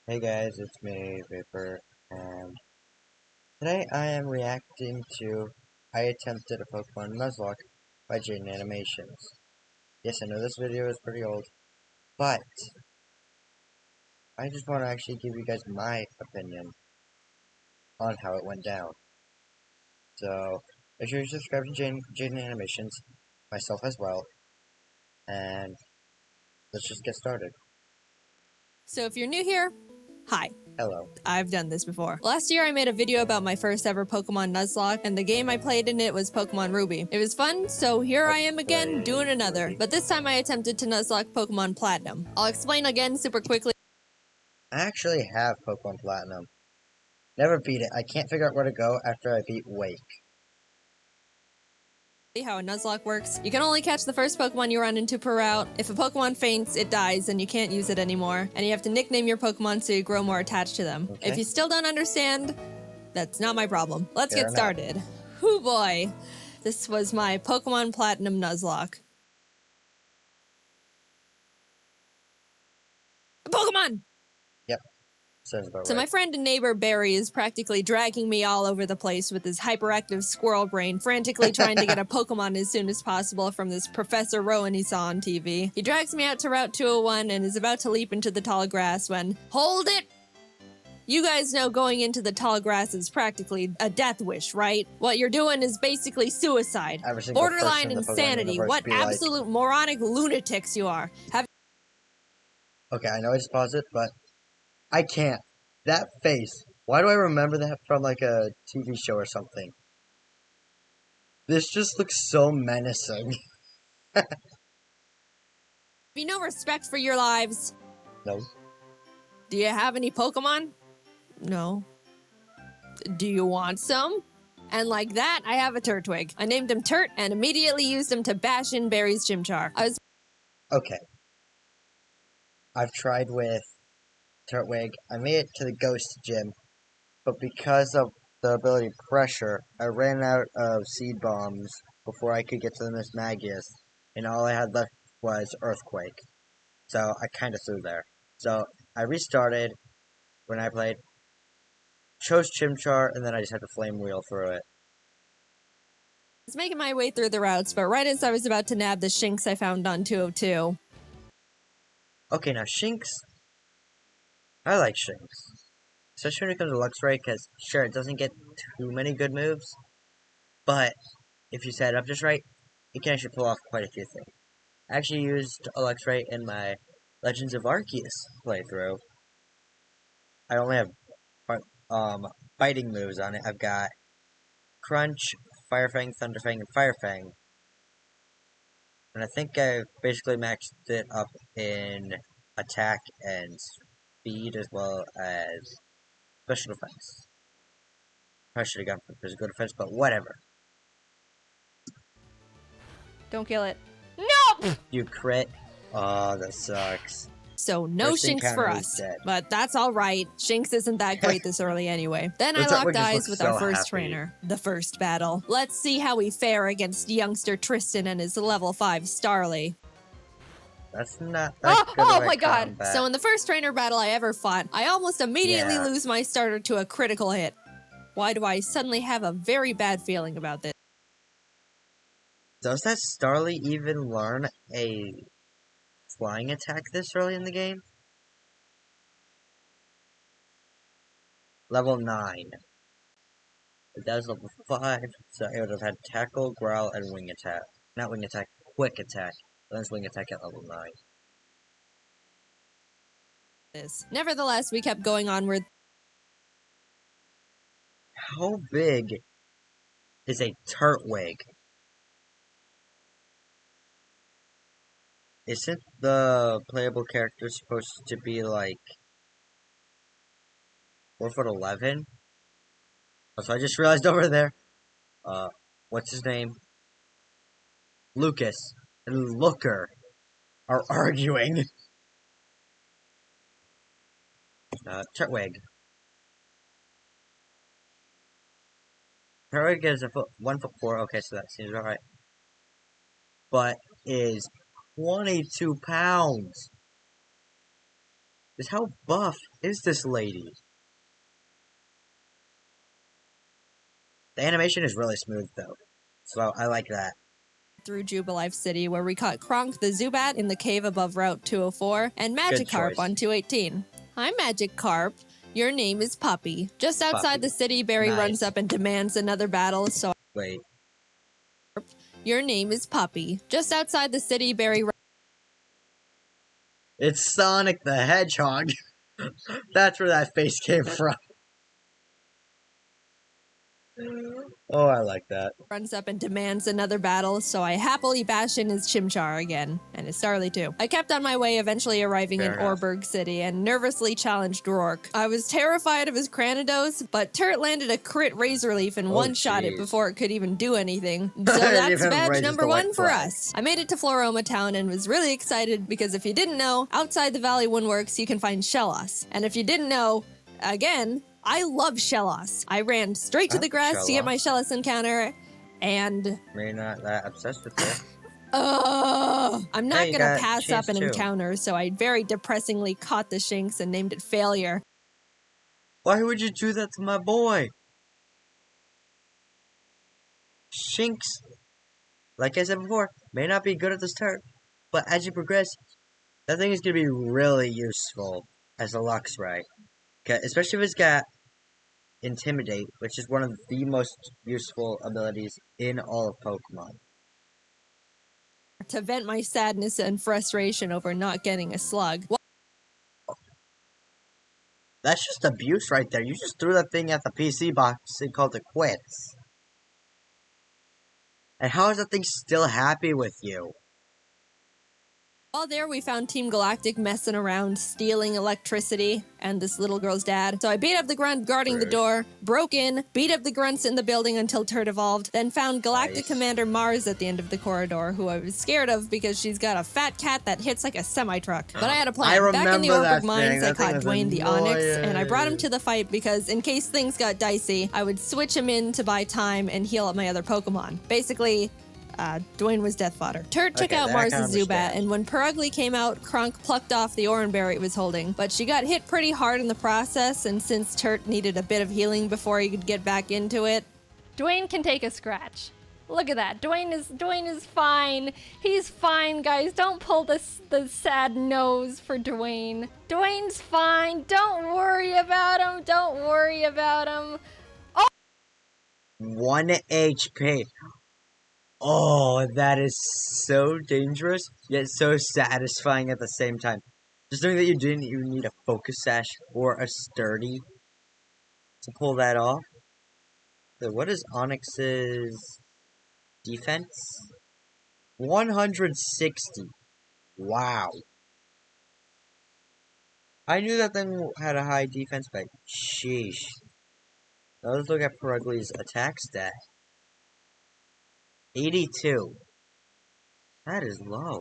Hey guys, it's me, Vapor, and today I am reacting to I Attempted a Pokemon Nuzlocke by Jaiden Animations. Yes, I know this video is pretty old, but I just want to actually give you guys my opinion on how it went down. So, make sure you subscribe to Jaiden Animations, myself as well, and let's just get started. So if you're new here, hi. Hello. I've done this before. Last year I made a video about my first ever Pokemon Nuzlocke, and the game I played in it was Pokemon Ruby. It was fun, so here I am again doing another. Ruby. But this time I attempted to Nuzlocke Pokemon Platinum. I'll explain again super quickly I actually have Pokemon Platinum. Never beat it. I can't figure out where to go after I beat Wake. how a Nuzlocke works. You can only catch the first Pokemon you run into per route. If a Pokemon faints, it dies and you can't use it anymore. And you have to nickname your Pokemon so you grow more attached to them. Okay. If you still don't understand, that's not my problem. Let's Fair get started. Hoo boy. This was my Pokemon Platinum Nuzlocke. Pokemon! Yep. Sounds about So right. my friend and neighbor Barry is practically dragging me all over the place with his hyperactive squirrel brain, frantically trying to get a Pokemon as soon as possible from this Professor Rowan he saw on TV. He drags me out to Route 201 and is about to leap into the tall grass when, hold it! You guys know going into the tall grass is practically a death wish, right? What you're doing is basically suicide. Every single person Borderline in the Pokemon insanity. universe What be like, absolute moronic lunatics you are. okay, I know I just paused it, but I can't. That face. Why do I remember that from like a TV show or something? This just looks so menacing. Have you no respect for your lives? No. Do you have any Pokemon? No. Do you want some? And like that, I have a Turtwig. I named him Turt and immediately used him to bash in Barry's Chimchar. I was Okay. I've tried with Turtwig. I made it to the Ghost Gym, but because of the ability Pressure, I ran out of Seed Bombs before I could get to the Miss Magius, and all I had left was Earthquake. So I kind of threw there. So I restarted when I played, chose Chimchar, and then I just had to Flame Wheel through it. making my way through the routes, but right as I was about to nab the Shinx I found on 202. Okay, now Shinx. I like Shinx. Especially when it comes to Luxray, because sure, it doesn't get too many good moves, but if you set it up just right, it can actually pull off quite a few things. I actually used a Luxray in my Legends of Arceus playthrough. I only have biting moves on it. I've got Crunch, Fire Fang, Thunder Fang, and Fire Fang. And I think I've basically maxed it up in attack and speed as well as special defense. I should have gone for physical defense, but whatever. Don't kill it. No! You crit? Oh, that sucks. So no First Shinx encounter for is us. dead. But that's alright. Shinx isn't that great this early anyway. Then I Looks like locked we just eyes look with our so first happy. trainer. The first battle. Let's see how we fare against youngster Tristan and his level 5 Starly. That's not that good of a my god! combat. So in the first trainer battle I ever fought, I almost immediately Yeah. lose my starter to a critical hit. Why do I suddenly have a very bad feeling about this? Does that Starly even learn a flying attack this early in the game? Level 9. If that was level 5, so it would have had Tackle, Growl, and Wing Attack. Not Wing Attack, Quick Attack. Then it's Wing Attack at level 9. Nevertheless, we kept going onward. How big is a Turtwig? Isn't the playable character supposed to be like 4'11"? So I just realized over there, what's his name? Lucas and Looker are arguing. Turtwig. Turtwig is 1'4". Okay, so that seems alright. But is 22 pounds. is how buff is this lady? The animation is really smooth though, so I like that. Through Jubilife City, where we caught Kronk the Zubat in the cave above Route 204, and Magikarp on 218. Hi, Magikarp. Your name is Puppy. Just outside Puppy. the city, Barry Nice. runs up and demands another battle, so... Wait. Your name is Puppy. Just outside the city, Barry... It's Sonic the Hedgehog. That's where that face came from. Oh, I like that. Runs up and demands another battle, so I happily bash in his Chimchar again, and his Starly too. I kept on my way, eventually arriving in Orberg City, and nervously challenged Rourke. I was terrified of his Cranidos, but Turt landed a crit Razor Leaf and one-shot it before it could even do anything. So that's badge number 1 for us. I made it to Floroma Town and was really excited because if you didn't know, outside the Valley Woodworks you can find Shellos. And if you didn't know, again, I love Shellos. I ran straight to the grass to get my Shellos encounter, and... Maybe not that obsessed with it. I'm not gonna pass up an encounter, so I very depressingly caught the Shinx and named it Failure. Why would you do that to my boy? Shinx, like I said before, may not be good at the start, but as you progress, that thing is gonna be really useful as a Luxray. Especially if it's got Intimidate, which is one of the most useful abilities in all of Pokemon. To vent my sadness and frustration over not getting a slug. That's just abuse right there. You just threw that thing at the PC box and called it quits. And how is that thing still happy with you? While there, we found Team Galactic messing around, stealing electricity, and this little girl's dad. So I beat up the grunt guarding the door, broke in, beat up the grunts in the building until Turt evolved, then found Galactic Commander Mars at the end of the corridor, who I was scared of because she's got a fat cat that hits like a semi-truck. But I had a plan. Back in the Orberg Mines, I caught Dwayne the Onyx, and I brought him to the fight because in case things got dicey, I would switch him in to buy time and heal up my other Pokemon. Basically, Dwayne was death fodder. Turt took out Mars' Zubat, and when Perugly came out, Kronk plucked off the Oranberry it was holding. But she got hit pretty hard in the process, and since Turt needed a bit of healing before he could get back into it... Dwayne can take a scratch. Look at that. Dwayne is fine. He's fine, guys. Don't pull the sad nose for Dwayne. Dwayne's fine. Don't worry about him. Don't worry about him. Oh! 1 HP. Oh, that is so dangerous, yet so satisfying at the same time. Just knowing that you didn't even need a Focus Sash or a Sturdy to pull that off. So what is Onyx's defense? 160. Wow. I knew that thing had a high defense, but sheesh. Now let's look at Perugly's attack stat. 82. That is low.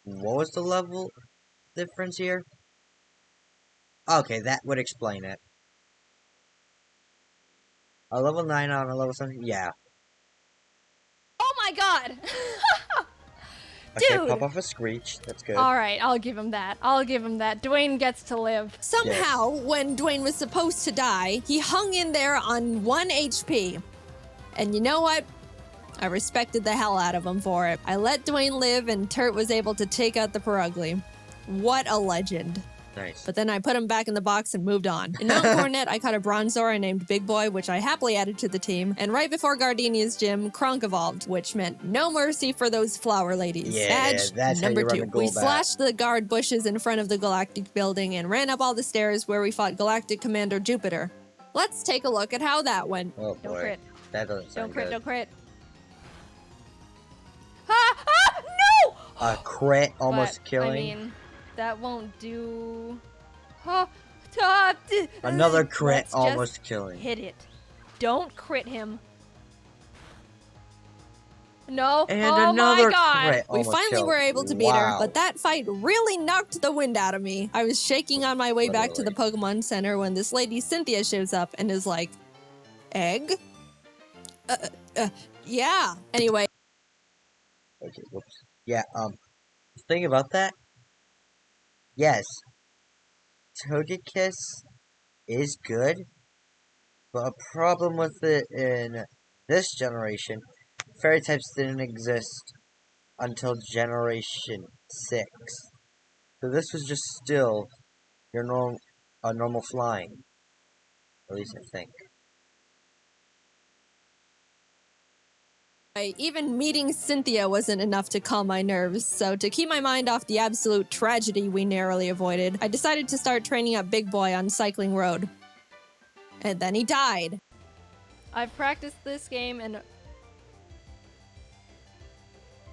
What was the level difference here? Okay, that would explain it. A level 9 on a level 7? Yeah. Oh my god! Okay, Dude! pop off a Screech. That's good. Alright, I'll give him that. I'll give him that. Dwayne gets to live. Somehow, when Dwayne was supposed to die, he hung in there on 1 HP. And you know what? I respected the hell out of him for it. I let Dwayne live, and Turt was able to take out the Perugly. What a legend. Nice. But then I put him back in the box and moved on. In Mount Coronet, I caught a Bronzor named Big Boy, which I happily added to the team. And right before Gardenia's gym, Kronk evolved, which meant no mercy for those flower ladies. Yeah, Badge that's number how you 2. run the goal We back. slashed the guard bushes in front of the Galactic building and ran up all the stairs where we fought Galactic Commander Jupiter. Let's take a look at how that went. Oh Don't boy. crit. That doesn't sound Don't crit, good. don't crit. No! A crit almost But, killing. I mean, that won't do... Another crit Let's almost just killing. hit it. Don't crit him. No. And oh another my god. crit We almost finally killed. were able to beat her, Wow. but that fight really knocked the wind out of me. I was shaking on my way back to the Pokemon Center when this lady Cynthia shows up and is like, egg? Yeah. Anyway. Okay, whoops. Yeah, the thing about that yes, Togekiss is good, but a problem with it in this generation, fairy types didn't exist until generation 6. So this was just still your normal flying. At least I think. Even meeting Cynthia wasn't enough to calm my nerves, so to keep my mind off the absolute tragedy we narrowly avoided, I decided to start training up Big Boy on Cycling Road. And then he died. I've practiced this game and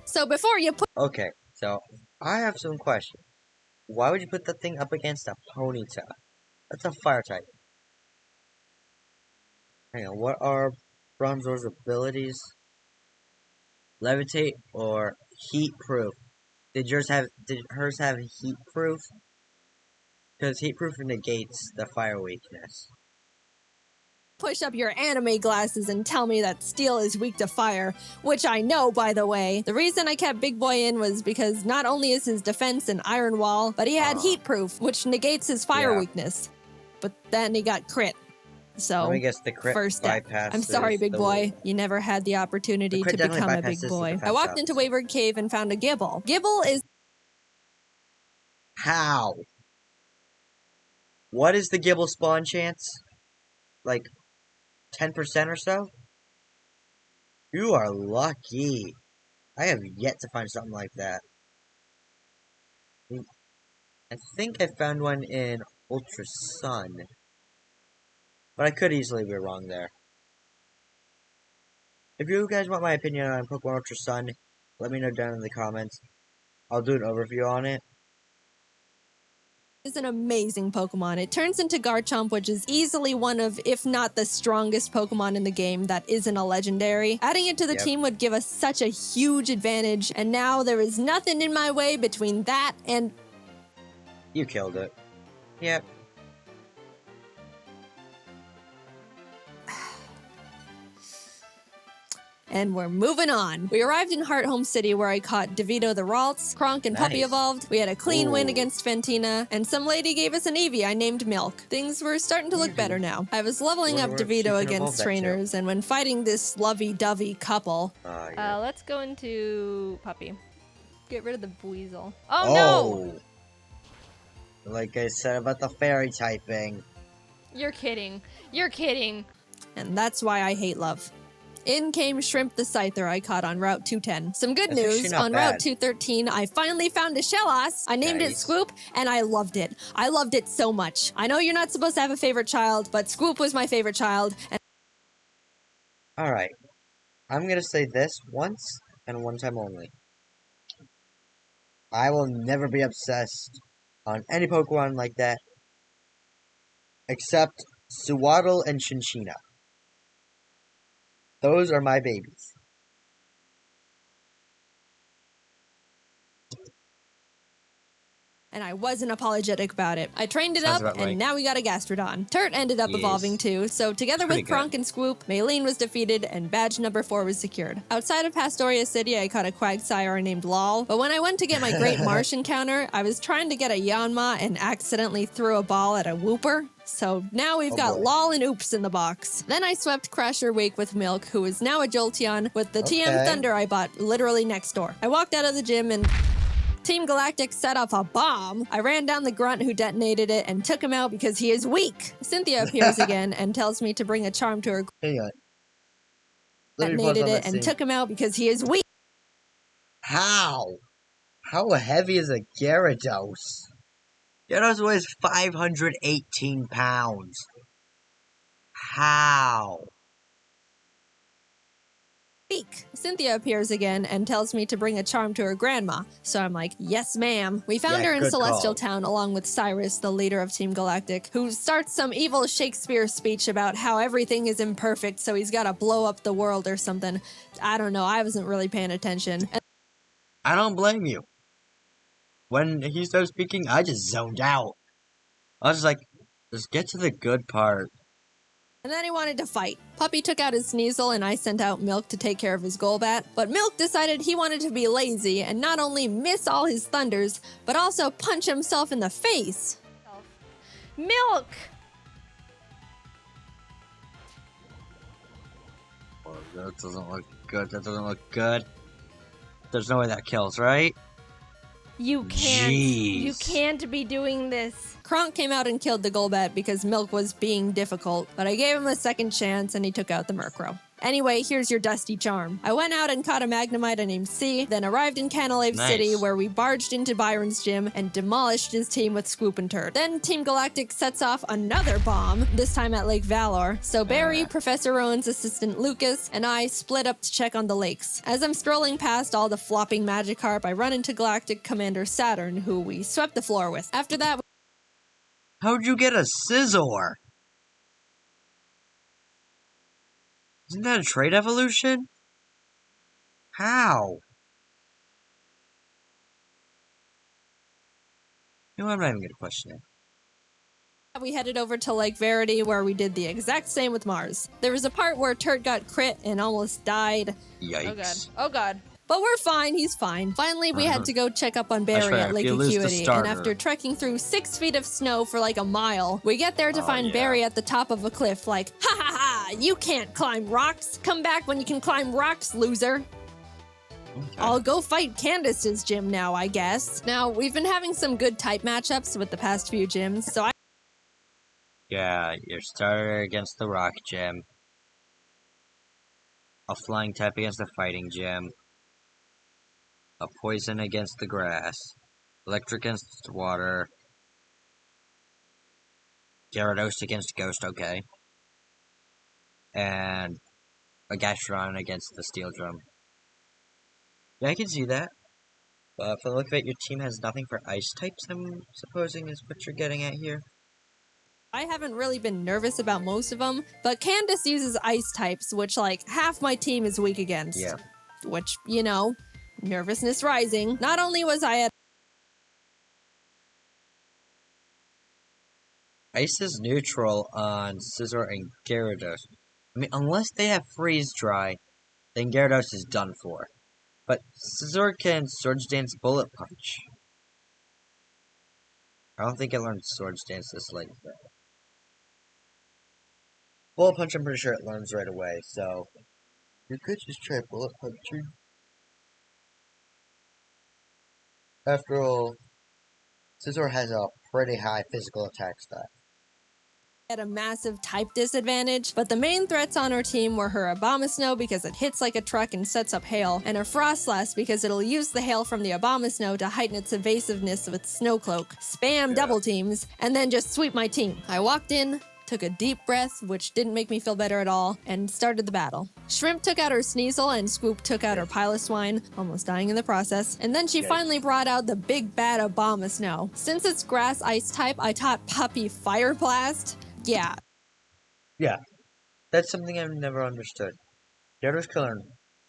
So before you put Okay, so I have some questions. Why would you put that thing up against a Ponyta? That's a fire type. Hang on, what are Bronzor's abilities? Levitate or heat proof? Did hers have heat proof? Because heat proof negates the fire weakness. push up your anime glasses and tell me that steel is weak to fire, which I know, by the way. The reason I kept Big Boy in was because not only is his defense an iron wall, but he had heat proof, which negates his fire weakness. But then he got crit. So, let me guess, the crit first step. bypasses I'm sorry, Big Boy. You never had the opportunity to become a big boy. I walked into Wayward Cave and found a Gibble. Gibble is... How? What is the Gibble spawn chance? Like 10% or so? You are lucky. I have yet to find something like that. I think I found one in Ultra Sun. But I could easily be wrong there. If you guys want my opinion on Pokemon Ultra Sun, let me know down in the comments. I'll do an overview on it. Is an amazing Pokemon. It turns into Garchomp, which is easily one of, if not the strongest Pokemon in the game that isn't a legendary. Adding it to the team would give us such a huge advantage, and now there is nothing in my way between that and... You killed it. Yep. And we're moving on. We arrived in Hearthome City where I caught DeVito the Ralts, Kronk and Puppy evolved. We had a clean win against Fantina, and some lady gave us an Eevee I named Milk. Things were starting to look better now. I was leveling up DeVito against trainers, and when fighting this lovey-dovey couple... let's go into Puppy. Get rid of the Weasel. Oh no! Like I said about the fairy typing. You're kidding. You're kidding. And that's why I hate love. In came Shrimp the Scyther I caught on Route 210. Some good news, on Route 213, I finally found a Shellos. I named it Scoop, and I loved it. I loved it so much. I know you're not supposed to have a favorite child, but Scoop was my favorite child. Alright. I'm gonna say this once, and one time only. I will never be obsessed on any Pokemon like that, except Suwaddle and Chinchina. Those are my babies. And I wasn't apologetic about it. I trained it up, and now we got a Gastrodon. Turt ended up evolving too, so together with Kronk and Swoop, Maylene was defeated, and badge number 4 was secured. Outside of Pastoria City, I caught a Quagsire named Lol, but when I went to get my Great Marsh encounter, I was trying to get a Yanma and accidentally threw a ball at a Wooper. So now we've got Lol and Oops in the box. Then I swept Crasher Wake with Milk, who is now a Jolteon, with the TM Thunder I bought literally next door. I walked out of the gym and... Team Galactic set off a bomb. I ran down the grunt who detonated it and took him out because he is weak. Cynthia appears again and tells me to bring a charm to her. Hang on. Detonated it and took him out because he is weak. How? How heavy is a Gyarados? Gyarados weighs 518 pounds. How? Cynthia appears again and tells me to bring a charm to her grandma. So I'm like, yes, ma'am. We found her in Celestial Town along with Cyrus, the leader of Team Galactic, who starts some evil Shakespeare speech about how everything is imperfect, so he's got to blow up the world or something. I don't know. I wasn't really paying attention. I don't blame you. When he started speaking, I just zoned out. I was just like, just get to the good part. And then he wanted to fight. Puppy took out his Sneasel and I sent out Milk to take care of his Golbat, but Milk decided he wanted to be lazy and not only miss all his thunders, but also punch himself in the face. Milk! Oh, that doesn't look good. That doesn't look good. There's no way that kills, right? You can't. Jeez. You can't be doing this. Kronk came out and killed the Golbat because Milk was being difficult, but I gave him a second chance and he took out the Murkrow. Anyway, here's your Dusty Charm. I went out and caught a Magnemite named C, then arrived in Canalave Nice. City where we barged into Byron's gym and demolished his team with Swoop and Turd. Then Team Galactic sets off another bomb, this time at Lake Valor. So Barry, Professor Rowan's assistant Lucas, and I split up to check on the lakes. As I'm strolling past all the flopping Magikarp, I run into Galactic Commander Saturn, who we swept the floor with. After that, How'd you get a Scizor? Isn't that a trait evolution? How? You know, I'm not even gonna question it. we headed over to Lake Verity where we did the exact same with Mars. There was a part where Turd got crit and almost died. Yikes. Oh god. Oh god. But we're fine, he's fine. Finally, we had to go check up on Barry fair. at Lake You lose the Acuity, and starter. after trekking through 6 feet of snow for like a mile, we get there to find yeah. Barry at the top of a cliff like, ha ha ha, you can't climb rocks. Come back when you can climb rocks, loser. Okay. I'll go fight Candace's gym now, I guess. Now, we've been having some good type matchups with the past few gyms, so I Yeah, your starter against the rock gym. A flying type against the fighting gym. A poison against the grass. Electric against water. Gyarados against ghost, okay. And a Gastron against the steel drum. Yeah, I can see that. But from the look of it, your team has nothing for ice types, I'm supposing is what you're getting at here. haven't really been nervous about most of them, but Candace uses ice types, which like half my team is weak against. Yeah. Which, you know, nervousness rising. Not only was I at Ice is neutral on Scizor and Gyarados. I mean, unless they have Freeze Dry, then Gyarados is done for. But Scizor can Swords Dance Bullet Punch. I don't think it learned Swords Dance this late, though. Bullet Punch, I'm pretty sure it learns right away, so you could just try Bullet Punching. After all, Scizor has a pretty high physical attack stat. a massive type disadvantage, but the main threats on our team were her Abomasnow because it hits like a truck and sets up hail, and her Frostlass because it'll use the hail from the Abomasnow to heighten its evasiveness with Snow Cloak, spam double teams, and then just sweep my team. I walked in, took a deep breath, which didn't make me feel better at all, and started the battle. Shrimp took out her Sneasel and Scoop took out her Piloswine, almost dying in the process, and then she finally brought out the big bad Abomasnow. Since it's grass ice type, I taught Puppy Fire Blast. Yeah. Yeah, that's something I've never understood. Gyarados can learn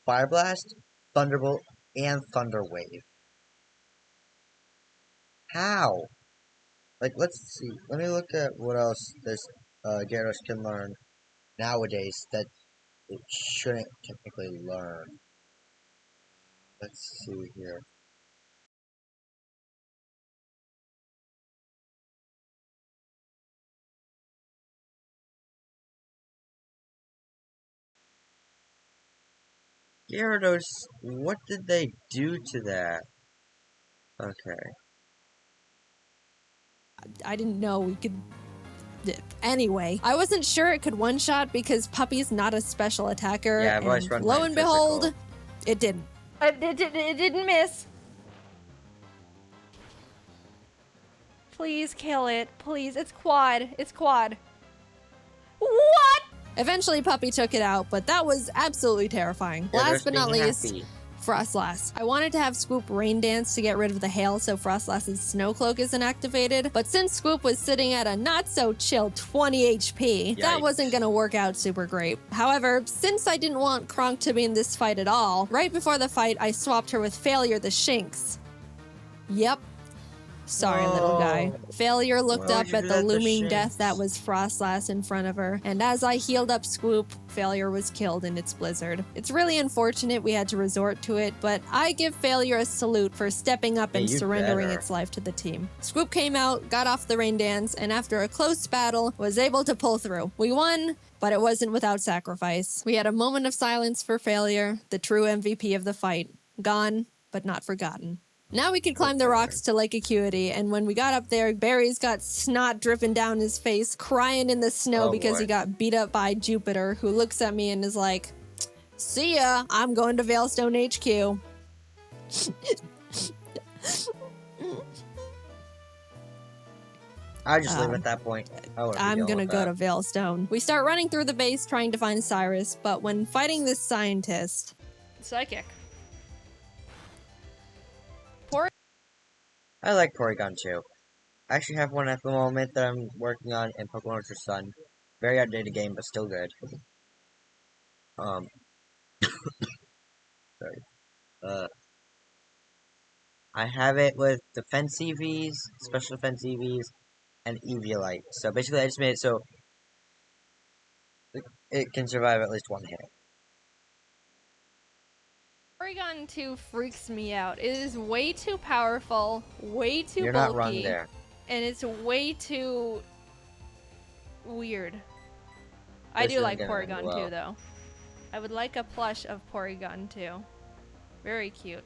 Fire Blast, Thunderbolt, and Thunder Wave. How? Like, let's see. Let me look at what else this Gyarados can learn nowadays that it shouldn't technically learn. Let's see here. Gyarados, what did they do to that? Okay. I didn't know we could... Anyway, I wasn't sure it could one-shot because Puppy's not a special attacker, Yeah, I've always and run lo mine and behold, physical. it didn't. It didn't miss. Please kill it. Please. It's quad. It's quad. What? Eventually, Puppy took it out, but that was absolutely terrifying. Gyarados Last but not being least, happy. Frostlass. I wanted to have Scoop Rain Dance to get rid of the hail so Frostlass's Snow Cloak isn't activated, but since Scoop was sitting at a not-so-chill 20 HP, that Yikes. wasn't gonna work out super great. However, since I didn't want Kronk to be in this fight at all, right before the fight I swapped her with Failure the Shinx. Yep. Sorry, little guy. Failure looked Why would up you at do the that to looming death Shinx? that was Frostlass in front of her, and as I healed up Swoop, Failure was killed in its blizzard. It's really unfortunate we had to resort to it, but I give Failure a salute for stepping up and Yeah, you surrendering better. its life to the team. Swoop came out, got off the rain dance, and after a close battle, was able to pull through. We won, but it wasn't without sacrifice. We had a moment of silence for Failure, the true MVP of the fight. Gone, but not forgotten. Now we could climb the rocks to Lake Acuity, and when we got up there, Barry's got snot dripping down his face, crying in the snow because boy. he got beat up by Jupiter, who looks at me and is like, "See ya, I'm going to Veilstone HQ." I just leave at that point. I'm gonna go to Veilstone. We start running through the base trying to find Cyrus, but when fighting this scientist, Psychic. I like Porygon too. I actually have one at the moment that I'm working on in Pokemon Ultra Sun. Very outdated game, but still good. Sorry. I have it with Defense EVs, Special Defense EVs, and Eviolite. So basically, I just made it so it can survive at least one hit. Porygon 2 freaks me out. It is way too powerful, way too You're bulky, not wrong there. and it's way too weird. I This do isn't like gonna end Porygon well. 2 though. I would like a plush of Porygon 2. Very cute.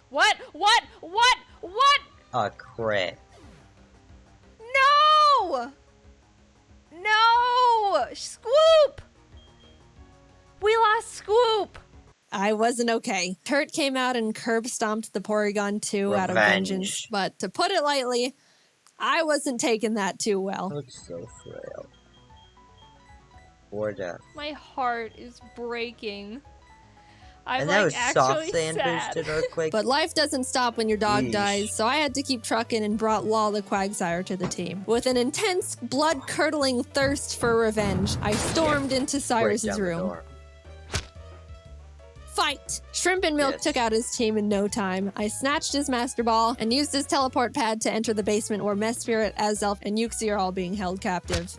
What? What? What? What? A crit. No! No! Scoop! We lost Scoop! I wasn't okay. Kurt came out and curb stomped the Porygon 2 out of Revenge. vengeance, but to put it lightly, I wasn't taking that too well. Looks so frail. Or death. My heart is breaking. I'm And that like was actually soft sand sad. boosted earthquake. But life doesn't stop when your dog Yeesh. dies, so I had to keep trucking and brought Law the Quagsire to the team. With an intense, blood-curdling thirst for revenge, I stormed into Break Cyrus's down the room. door. Fight! Shrimp and Milk Yes. took out his team in no time. I snatched his Master Ball and used his teleport pad to enter the basement where Mess Spirit, Azelf, and Yuxi are all being held captive.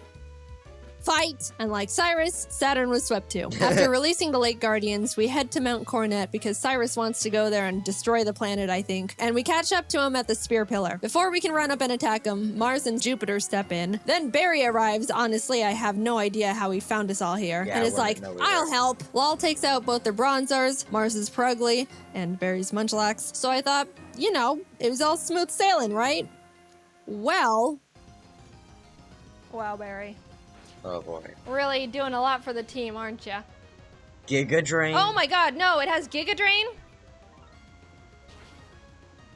Fight! And like Cyrus, Saturn was swept too. After releasing the Lake Guardians, we head to Mount Coronet because Cyrus wants to go there and destroy the planet, I think. And we catch up to him at the Spear Pillar. Before we can run up and attack him, Mars and Jupiter step in. Then Barry arrives. Honestly, I have no idea how he found us all here. Yeah, And I it's like, wouldn't know either. I'll help. Lal takes out both their Bronzors, Mars's Purugly, and Barry's Munchlax. So I thought, you know, it was all smooth sailing, right? Well, Wow, Barry. Oh boy. Really doing a lot for the team, aren't ya? Giga Drain. Oh my god, no, it has Giga Drain?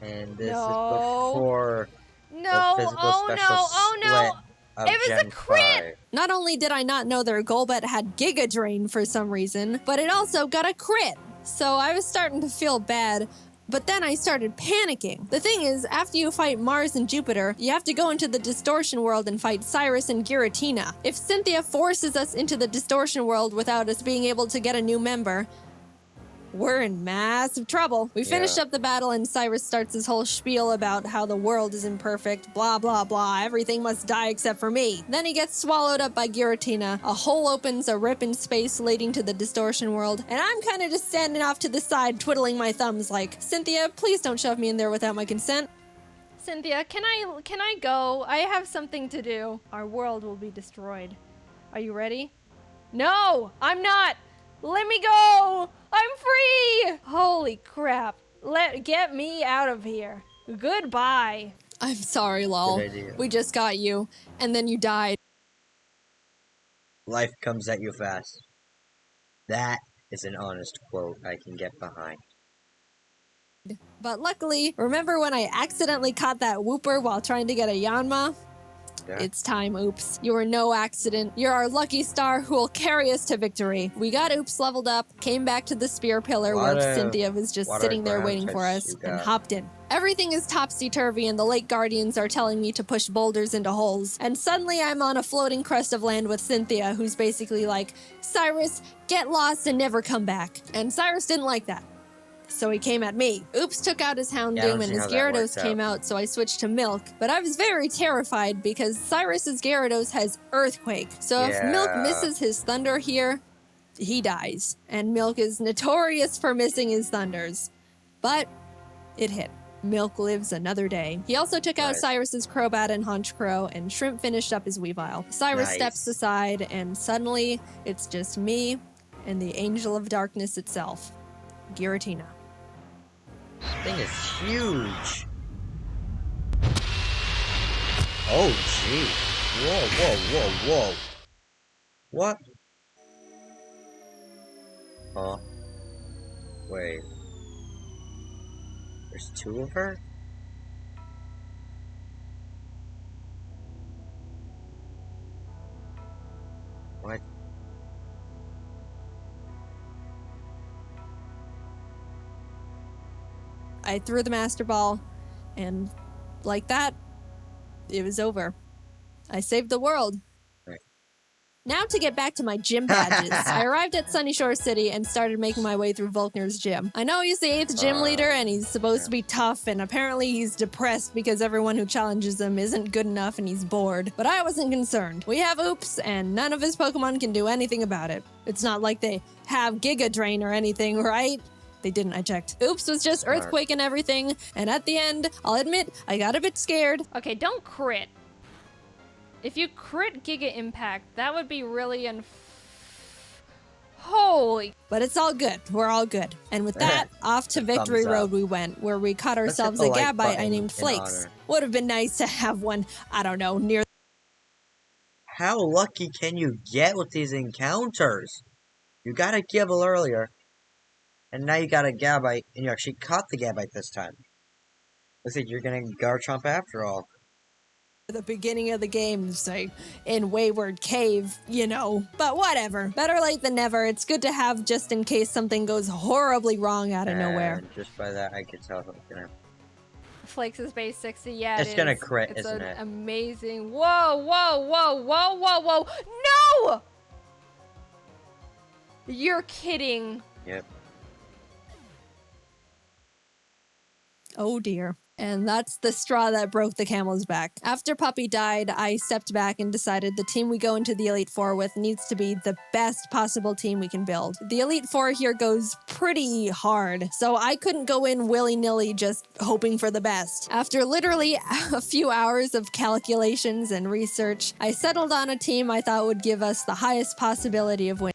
And this No. is before No, the physical oh special no, oh no! split of It was a Gen crit! 5. not only did I not know their Golbat had Giga Drain for some reason, but it also got a crit. So I was starting to feel bad, but then I started panicking. The thing is, after you fight Mars and Jupiter, you have to go into the Distortion World and fight Cyrus and Giratina. If Cynthia forces us into the Distortion World without us being able to get a new member, we're in massive trouble. We finished Yeah. up the battle and Cyrus starts his whole spiel about how the world is imperfect, blah blah blah, everything must die except for me. Then he gets swallowed up by Giratina, a hole opens, a rip in space leading to the Distortion World, and I'm kind of just standing off to the side twiddling my thumbs like, Cynthia, please don't shove me in there without my consent. Cynthia, can I go? I have something to do. Our world will be destroyed. Are you ready? No, I'm not. Let me go. I'm free. Holy crap. Get me out of here. Goodbye. I'm sorry, lol. Good idea. We just got you, and then you died. Life comes at you fast. That is an honest quote I can get behind. But luckily, remember when I accidentally caught that Wooper while trying to get a Yanma? Yeah. It's time, Oops. You were no accident. You're our lucky star who will carry us to victory. We got Oops leveled up, came back to the Spear Pillar What where a- Cynthia was just what a sitting there ground waiting for types us, you and got. hopped in. Everything is topsy-turvy and the Lake Guardians are telling me to push boulders into holes. And suddenly I'm on a floating crest of land with Cynthia, who's basically like, Cyrus, get lost and never come back. And Cyrus didn't like that. so he came at me. Oops took out his Yeah, I don't Houndoom and see his how that Gyarados works came out, so I switched to Milk. But I was very terrified because Cyrus's Gyarados has Earthquake. So if Milk Yeah. misses his Thunder here, he dies. And Milk is notorious for missing his Thunders. But it hit. Milk lives another day. He also took out Nice. Cyrus's Crobat and Honchkrow, and Shrimp finished up his Weavile. Cyrus Nice. steps aside, and suddenly it's just me and the Angel of Darkness itself, Giratina. This thing is huge. Oh, gee. Whoa, whoa, whoa, whoa. What? Huh? Wait. There's two of her? What? I threw the Master Ball, and like that, it was over. I saved the world. Right. Now to get back to my gym badges. I arrived at Sunny Shore City and started making my way through Volkner's gym. I know he's the 8th gym leader and he's supposed to be tough, and apparently he's depressed because everyone who challenges him isn't good enough and he's bored. But I wasn't concerned. We have Oops and none of his Pokemon can do anything about it. It's not like they have Giga Drain or anything, right? They didn't, I checked. Oops was just Earthquake and everything, and at the end, I'll admit, I got a bit scared. Okay, don't crit. If you crit Giga Impact, that would be really Holy. But it's all good. We're all good. And with that, off to Victory Thumbs up. Road we went, where we caught Let's hit ourselves the a like Gabite I button named in Flakes. honor. Would have been nice to have one, I don't know, near. How lucky can you get with these encounters? You got a Gible earlier, and now you got a Gabite, and you actually caught the Gabite this time. Looks like you're getting Garchomp after all. the beginning of the game, say, in Wayward Cave, you know. But whatever. Better late than never. It's good to have just in case something goes horribly wrong out of nowhere. And just by that, I could tell if I'm gonna. Flakes is base 60, yeah. It's gonna crit, it's isn't it? Amazing. Whoa, whoa, whoa, whoa, whoa, whoa. No! You're kidding. Yep. Oh dear. And that's the straw that broke the camel's back. After Puppy died, I stepped back and decided the team we go into the Elite Four with needs to be the best possible team we can build. The Elite Four here goes pretty hard, so I couldn't go in willy-nilly just hoping for the best. After literally a few hours of calculations and research, I settled on a team I thought would give us the highest possibility of winning.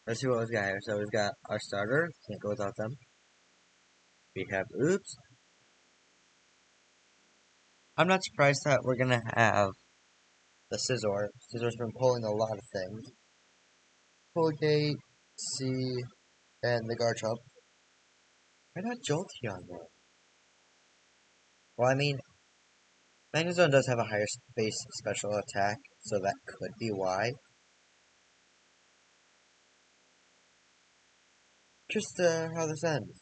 Let's see what we've got here. So we've got our starter. Can't go without them. We have Oops. I'm not surprised that we're gonna have the Scizor. Scissor's been pulling a lot of things. Colgate, C, and the Garchomp. Why not Jolteon though? Well, I mean, Magnezone does have a higher base special attack, so that could be why. Just how this ends.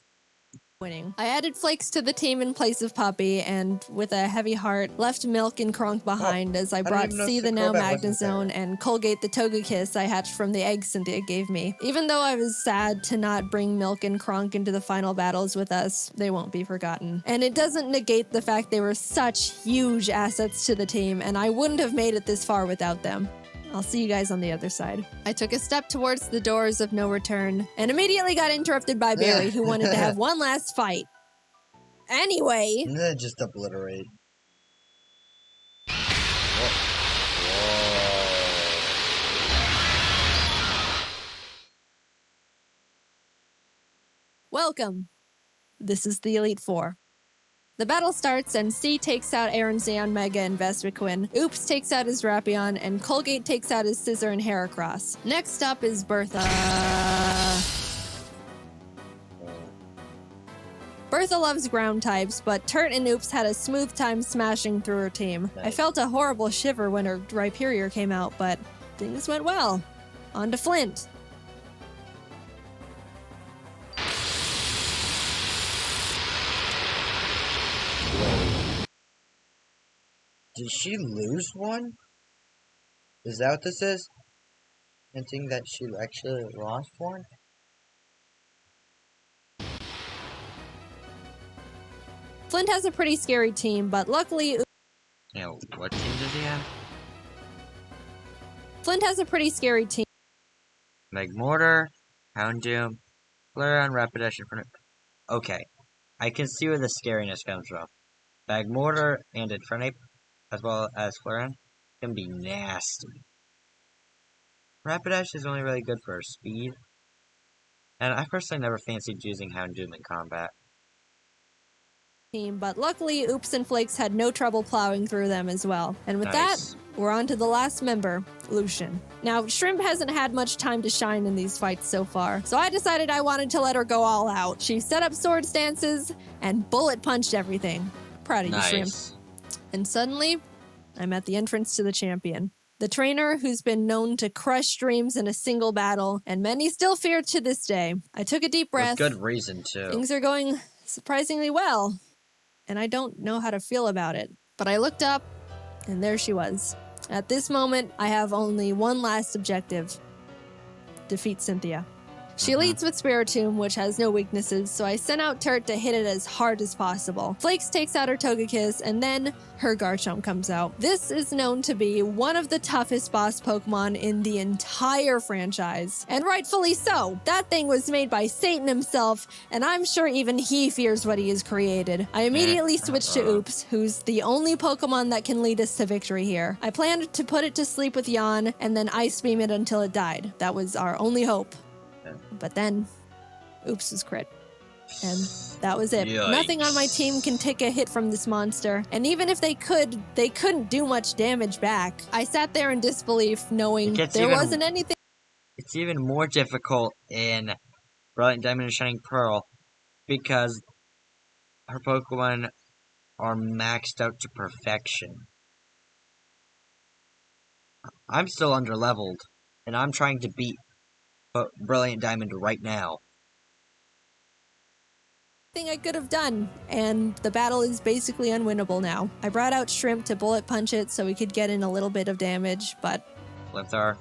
Winning. I added Flakes to the team in place of Puppy, and with a heavy heart, left Milk and Kronk behind as I don't brought even know C if the the now Crobat wasn't Magnezone there. and Colgate the Togekiss I hatched from the eggs Cynthia gave me. Even though I was sad to not bring Milk and Kronk into the final battles with us, they won't be forgotten. And it doesn't negate the fact they were such huge assets to the team, and I wouldn't have made it this far without them. I'll see you guys on the other side. I took a step towards the doors of no return and immediately got interrupted by Barry, who wanted to have one last fight. Anyway, And then just obliterate. Whoa. welcome. This is the Elite Four. The battle starts and C takes out Aaron Zeon, Mega, and Vespiquen. Oops takes out his Rapion, and Colgate takes out his Scissor and Heracross. Next up is Bertha. Bertha loves ground types, but Turt and Oops had a smooth time smashing through her team. I Nice. felt a horrible shiver when her Rhyperior came out, but things went well. On to Flint. Did she lose one? Is that what this is? Hinting that she actually lost one? Flint has a pretty scary team, but luckily... Yeah, what team does he have? Flint has a pretty scary team. Magmortar, Houndoom, Flareon, Rapidash, Inferno. Okay, I can see where the scariness comes from. Magmortar and Infernape, as well as Flareon, can be nasty. Rapidash is only really good for speed, and I personally never fancied using Houndoom in combat. But luckily, Oops and Flakes had no trouble plowing through them as well. And with that, we're on to the last member, Lucian. Now, Shrimp hasn't had much time to shine in these fights so far, so I decided I wanted to let her go all out. She set up sword stances and bullet punched everything. Proud of you, Shrimp. And suddenly, I'm at the entrance to the champion. The trainer who's been known to crush dreams in a single battle, and many still fear to this day. I took a deep breath. With good reason, too. Things are going surprisingly well, and I don't know how to feel about it. But I looked up, and there she was. At this moment, I have only one last objective. Defeat Cynthia. She leads with Spiritomb, which has no weaknesses, so I sent out Turt to hit it as hard as possible. Flakes takes out her Togekiss, and then her Garchomp comes out. This is known to be one of the toughest boss Pokemon in the entire franchise. And rightfully so. That thing was made by Satan himself, and I'm sure even he fears what he has created. I immediately switched to Oops, who's the only Pokemon that can lead us to victory here. I planned to put it to sleep with Yawn, and then Ice Beam it until it died. That was our only hope. But then, Oops was crit. And that was it. Yikes. Nothing on my team can take a hit from this monster. And even if they could, they couldn't do much damage back. I sat there in disbelief, knowing there wasn't anything. It's even more difficult in Brilliant Diamond and Shining Pearl because her Pokemon are maxed out to perfection. I'm still underleveled, and I'm trying to beat Brilliant Diamond right now. Thing I could have done, and the battle is basically unwinnable now. I brought out Shrimp to bullet punch it so we could get in a little bit of damage, but Flinthar.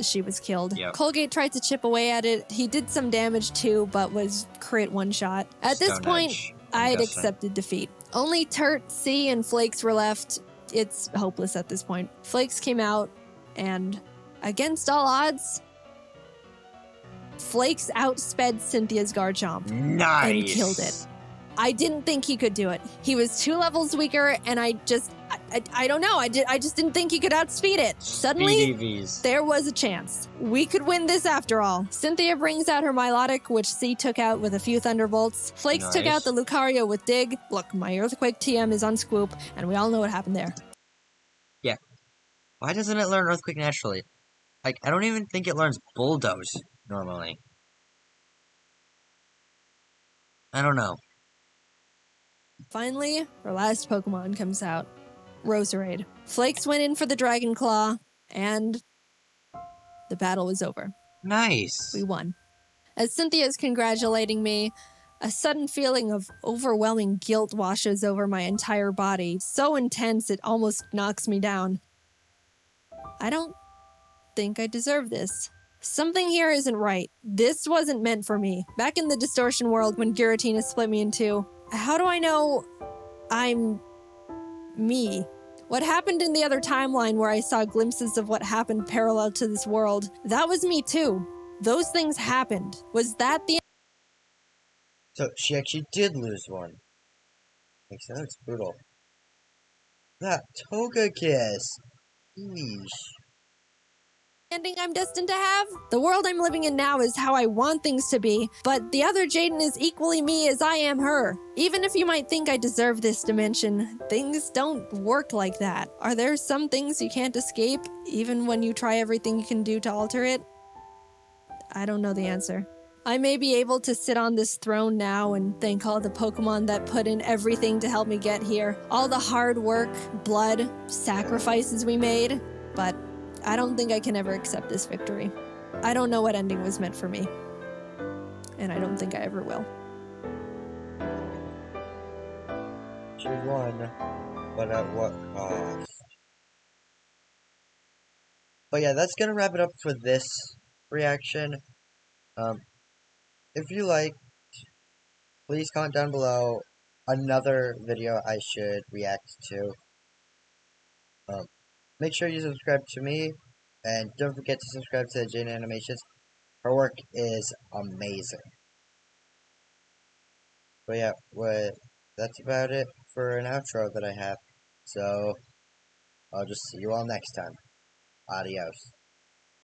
She was killed. Yep. Colgate tried to chip away at it. He did some damage too, but was crit one shot. At this point, I had accepted defeat. Only Turt, C, and Flakes were left. It's hopeless at this point. Flakes came out, and against all odds, Flakes outsped Cynthia's Garchomp. Nice! And killed it. I didn't think he could do it. He was 2 levels weaker, and I don't know. I just didn't think he could outspeed it. Suddenly, there was a chance. We could win this after all. Cynthia brings out her Milotic, which C took out with a few Thunderbolts. Flakes took out the Lucario with Dig. Look, my Earthquake TM is on Scoop, and we all know what happened there. Yeah. Why doesn't it learn Earthquake naturally? Like, I don't even think it learns Bulldoze normally. I don't know. Finally, our last Pokemon comes out. Roserade. Flakes went in for the Dragon Claw, and the battle was over. Nice. We won. As Cynthia's congratulating me, a sudden feeling of overwhelming guilt washes over my entire body, so intense it almost knocks me down. I don't think I deserve this. Something here isn't right. This wasn't meant for me. Back in the distortion world when Giratina split me in two, how do I know I'm me? What happened in the other timeline where I saw glimpses of what happened parallel to this world, that was me too. Those things happened. Was that the... So, she actually did lose one. Makes sense. Brutal. That Togekiss. Yeesh. ending I'm destined to have? The world I'm living in now is how I want things to be, but the other Jaiden is equally me as I am her. Even if you might think I deserve this dimension, things don't work like that. Are there some things you can't escape, even when you try everything you can do to alter it? I don't know the answer. I may be able to sit on this throne now and thank all the Pokemon that put in everything to help me get here. All the hard work, blood, sacrifices we made, but I don't think I can ever accept this victory. I don't know what ending was meant for me, and I don't think I ever will. She won, but at what cost? But yeah, that's gonna wrap it up for this reaction. If you liked, please comment down below. another video I should react to. Make sure you subscribe to me, and don't forget to subscribe to Jaiden Animations. Her work is amazing. But yeah, that's about it for an outro that I have. So, I'll just see you all next time. Adios.